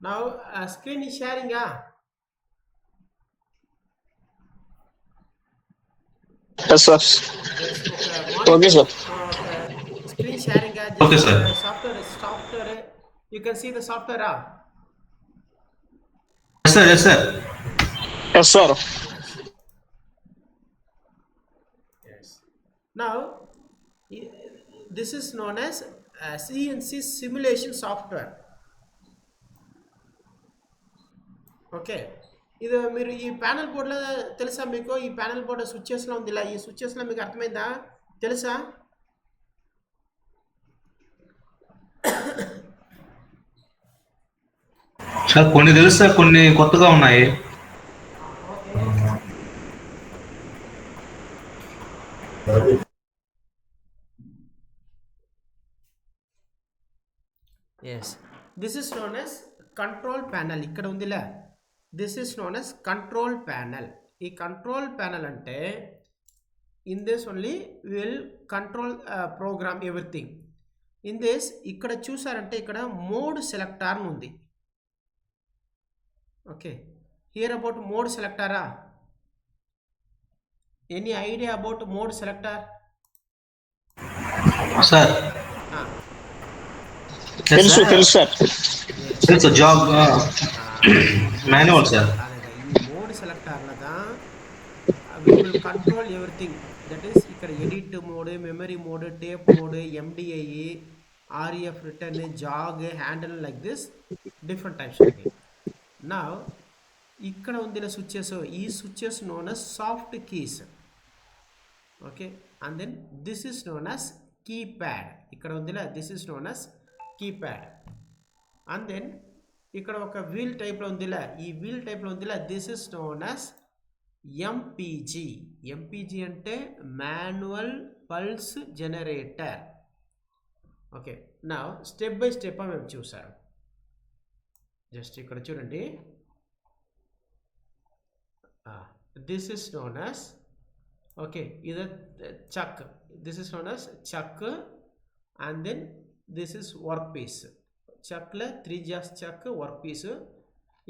Now screen is sharing. Yes, sir. Yes. Okay. Okay, Monitor. sir. Okay. Screen sharing. Okay, Just sir. software. You can see the software. Yes, sir. Yes, sir. Yes. Yes, sir. Yes. Yes. Now, i- this is known as CNC simulation software. Okay. ఇది మీరు ఈ panel బోర్డ్‌లో తెలుసా మీకు? ఈ panel board స్విచెస్‌లో ఉంది ఇలా. ఈ స్విచెస్‌లో మీకు అర్థమైందా? తెలుసా? సార్ కొన్ని తెలుసు సార్, కొన్ని కొత్తగా ఉన్నాయి. Okay. Yes. This is known as control panel. ఇక్కడ ఉందిలే. This is known as control panel. ఈ కంట్రోల్ ప్యానెల్ అంటే in this only will control program everything. In this ఇక్కడ చూసారంటే ఇక్కడ మోడ్ సెలెక్టర్ అని ఉంది. ఓకే. హియర్ అబౌట్ మోడ్ సెలెక్టరా? Any idea about mode selector? Sir తెలుసు తెలుసు సార్. తెలుసు జాబ్ మాన్యువల్ సార్. అదే ఈ మోడ్ సెలెక్టర్లో we will control everything. That is ఇక్కడ edit mode, memory mode, tape mode, MDI, REF return, jog, handle like this different types ఉంటాయి. నా ఇక్కడ ఉంది స్విచెస్. ఈ switches known as soft keys. Okay. And then this is known as keypad. ఇక్కడ ఉందిలే, this is known as keypad. And then ఇక్కడ ఒక wheel టైప్లో ఉందిలే, ఈ వీల్ టైప్లో ఉందిలే, this is known as MPG. MPG అంటే మాన్యువల్ పల్స్ జనరేటర్. ఓకే. నా స్టెప్ బై స్టెప్ మేము చూసారు. జస్ట్ ఇక్కడ చూడండి. This is known as okay ఇది chuck. This is known as chuck. And then this is work piece. చక్లో 3 jaws chuck work piece.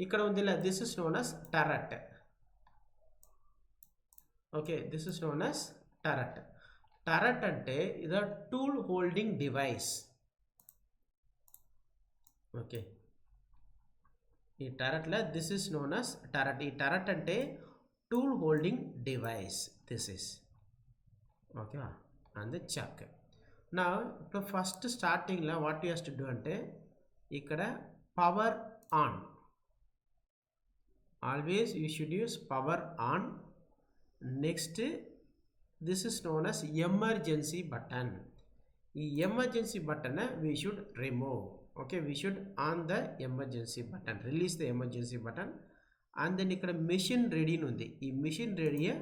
ఇక్కడ ఉందిలే, this is known as turret. Okay. This is known as turret. Turret అంటే ఇది tool holding device. Okay. ఈ టరట్లో this is known as turret. ఈ turret అంటే tool holding device. This is okay. And check. నా ఇప్పుడు ఫస్ట్ స్టార్టింగ్లో what you has to do అంటే ఇక్కడ power on. Always you should use power on. Next this is known as emergency button. ఈ emergency button we should remove. Okay. We should on the emergency button, release the emergency button. And then ఇక్కడ machine ready ఉంది. ఈ machine రెడీయే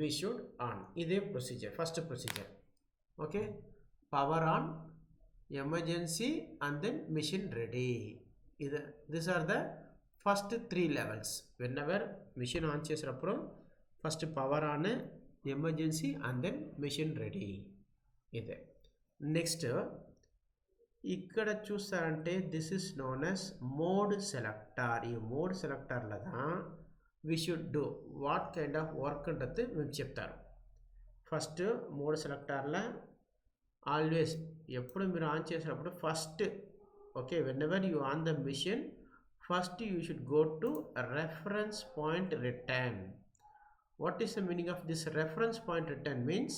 we should on. ఇదే procedure, first procedure. Okay. Power on, emergency and then machine ready. ఇది this are the first 3 levels. Whenever machine on చేసినప్పుడు first power on, emergency and then machine ready. ఇదే. Next ఇక్కడ చూస్తారంటే this is known as mode selector. ఈ mode సెలెక్టర్లో we should do what kind of work ఉంటుంది మేము చెప్తారు. First mode సెలెక్టర్లో always ఎప్పుడు మీరు ఆన్ చేసినప్పుడు first okay whenever you on the machine first you should go to reference point return. What is the meaning of this reference point return means?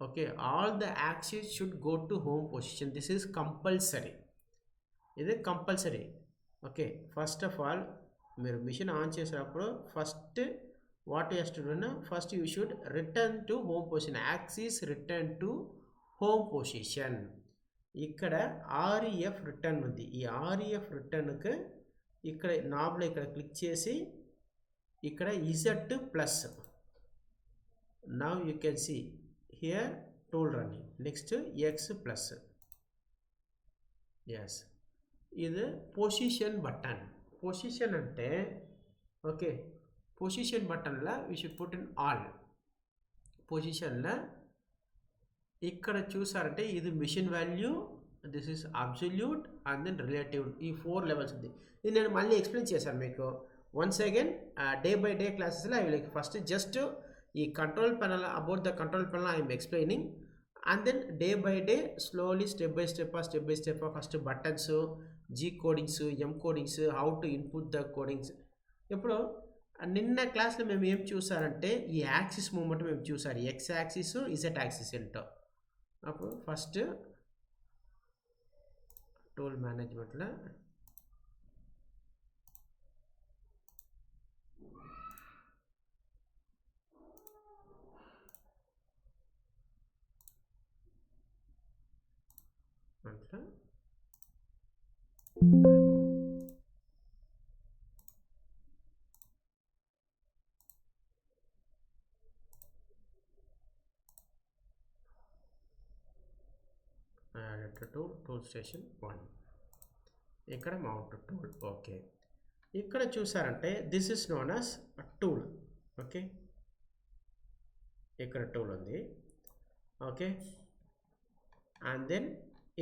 Okay, all the axes should go to home position. This is compulsory. This is compulsory. Okay, first of all మీరు machine on చేసేటప్పుడు first what you has to do నా first you should return to home position. Axis return to home position. ఇక్కడ REF return ఉంది. ఈ REF రిటర్న్కి ఇక్కడ నాబ్లో ఇక్కడ click చేసి ఇక్కడ Z plus. Now you can see here tool running. Next X plus. Yes. ఇది position button. Position అంటే okay position బటన్లో we should put in all. పొజిషన్లో ఇక్కడ చూసారంటే ఇది machine value, this is absolute and then relative, ఈ 4 levels ఉంది. ఇది నేను మళ్ళీ ఎక్స్ప్లెయిన్ చేశాను మీకు. Once again day by day క్లాసెస్లో ఐ విల్ ఫస్ట్ జస్ట్ ఈ control panel, about the control panel I'm explaining, and then day by day slowly step by step first buttons, G codings, M codings, how to input the codings. ఇప్పుడు నిన్న క్లాస్లో మేము ఏం చూసారంటే ఈ axis moment మేము చూసారు, ఎక్స్ యాక్సిస్ ఇజెడ్ యాక్సిస్ ఏంటో. అప్పుడు ఫస్ట్ టూల్ మేనేజ్మెంట్లో అట్లా టూల్ స్టేషన్ 1, ఇక్కడ మౌంట్ టూల్. ఓకే, ఇక్కడ చూసారంటే this is known as tool. Okay, ఇక్కడ టూల్ ఉంది. ఓకే, అండ్ దెన్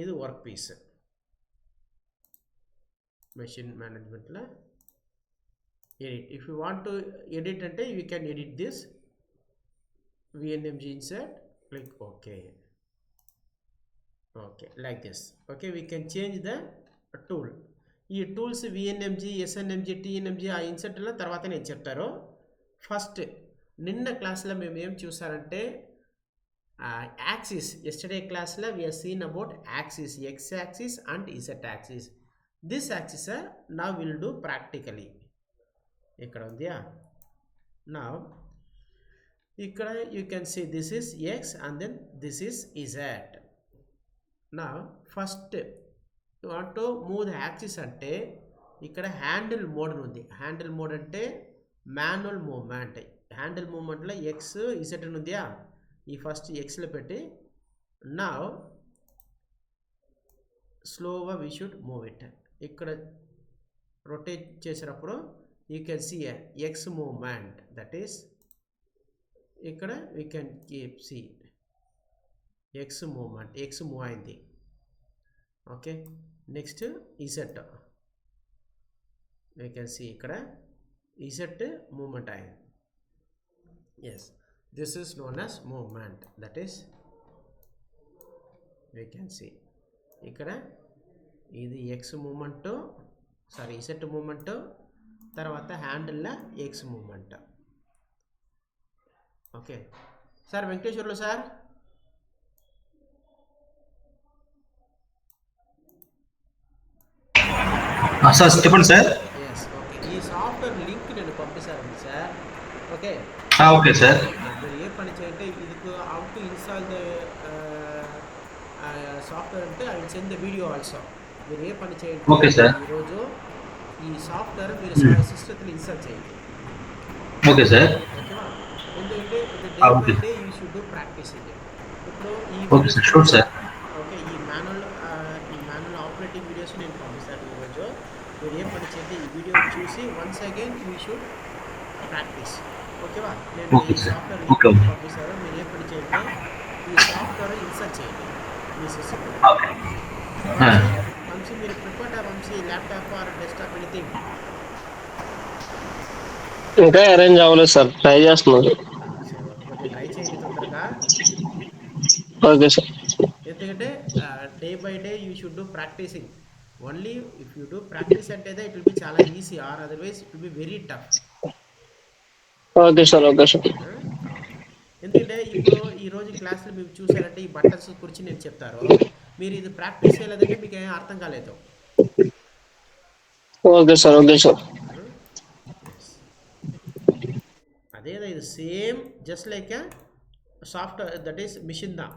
ఇది వర్క్ పీస్. మెషిన్ మేనేజ్మెంట్లో edit, if you want to edit అంటే you can edit this VNMG insert, click OK. Okay, like this. Okay, we can change the tool. ఈ tools VNMG, SNMG, TNMG ఆ ఇన్సర్ట్లో తర్వాత నేను చెప్తారు. First నిన్న క్లాస్లో మేము ఏం చూసారంటే యాక్సిస్. ఎస్టర్డే క్లాస్లో we have seen about axis, x axis and z axis. This axis now we'll do practically. ఇక్కడ ఉంది. Now ఇక్కడ you can see this is x and then this is z. Now first you want to move the axis అంటే ఇక్కడ handle mode ఉంది. Handle mode అంటే manual movement. Handle మూవ్మెంట్లో X Z ఉందియా, ఈ ఫస్ట్ ఎక్స్లో పెట్టి నా స్లోగా వీ షుడ్ మూవ్ ఇట్. ఇక్కడ రొటేట్ చేసినప్పుడు you can see X movement, that is ఇక్కడ we can keep see X movement, X move అయింది. Okay, next Z we can see ఇక్కడ ఇజెడ్ మూవ్మెంట్ అయింది. Yes, this is known as movement, that is we can see ఇక్కడ ఇది X movement, sorry Z movement, తర్వాత హ్యాండిల్లో X movement. Okay sir, Venkateswarlu sir. Sir చెప్పండి sir. Yes, okay, ఈ software link నేను పంపిస్తాను సార్. Okay okay sir. మీరు ఏ పని చేయంటే ఇది how to install the software అంటే I will send the video also. మీరు ఏ పని చేయండి ఓకే సార్. ఈరోజు ఈ సాఫ్ట్వేర్ మీరు సిస్టమ్లో ఇన్స్టాల్ చేయండి. Okay sir. ఓకేనా, ఎందుకంటే okay. Day you should do practice ఇది. ఇప్పుడు okay sir, sure sir. Okay, ఈ మాన్యువల్ ఆపరేటింగ్ వీడియోస్ నేను పంపిస్తాను ఈరోజు. మీరు ఏం పని చేయండి, ఈ వీడియో చూసి once again you should practice. ఓకేవా, నేను ఓకే ఈ సార్. Software okay. పంపిస్తాను. మీరు ఏం పని చేయండి, ఈ సాఫ్ట్వేర్ ఇన్స్టాల్ చేయండి మీ సిస్టమ్. ఓకే. వంశీ, మీరు preferred Vamshi laptop or desktop anything? ఇంకా అరేంజ్ అవ్వలేదు సార్, ట్రై చేస్తున్నారు. కొంచెం ట్రై చేయండి తొందరగా. Okay sir. ఎందుకంటే day by day you should do practising. Only if you do practice అంటే ఇట్ విల్ బి చాలా easy, or otherwise it will be very tough. Okay sir. Okay sir. ఎందుకంటే ఇప్పుడు ఈరోజు క్లాస్లో మీరు చూసారంటే ఈ బటన్స్ గురించి నేను చెప్తారు, మీరు ఇది ప్రాక్టీస్ చేయలేదంటే మీకు ఏం అర్థం కాలేదు. Okay sir. Okay sir. అదేదా, ఇది same just like software, that is machine దా.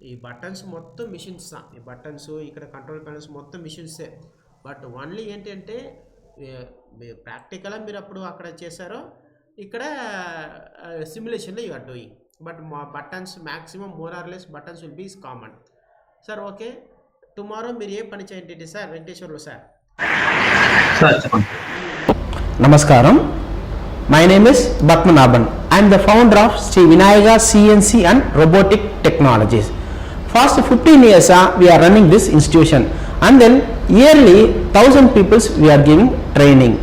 ఈ బటన్స్ మొత్తం మిషన్స్ దా, ఈ బటన్స్ ఇక్కడ కంట్రోల్ ప్యానల్స్ మొత్తం మిషన్సే. బట్ ఓన్లీ ఏంటంటే ప్రాక్టికల్గా మీరు అప్పుడు అక్కడ చేశారో, ఇక్కడ సిమ్యులేషన్లో యూ ఆర్ డూయింగ్. బట్ మా buttons maximum more or less buttons will be common. Sir okay, tomorrow మీరు ఏ పని చేయండి సార్, వెంకటేశ్వర్లు సార్. సార్ చెప్పండి. Namaskaram. My name is Batmanaban. I am the founder of Sri Vinayaka CNC and Robotic Technologies. First 15 years we are running this institution, and then yearly 1000 peoples we are giving training,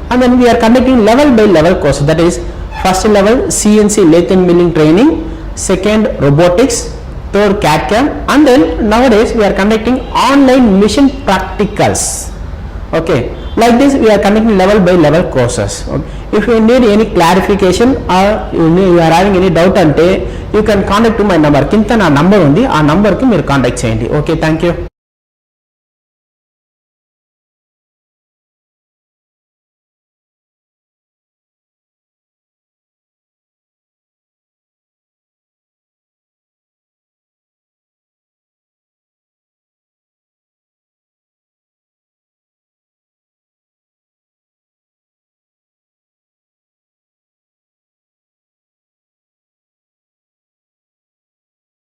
and then we are conducting level by level course. That is, first level CNC lathe and milling training, second robotics, third CAD CAM, and then nowadays we are conducting online mission practicals. Okay, like this we are conducting level by level courses. Okay. If you need any clarification or you are having any doubt ante, you can contact to my number. Kinta na number undi, aa number ki meer contact cheyandi. Okay, thank you.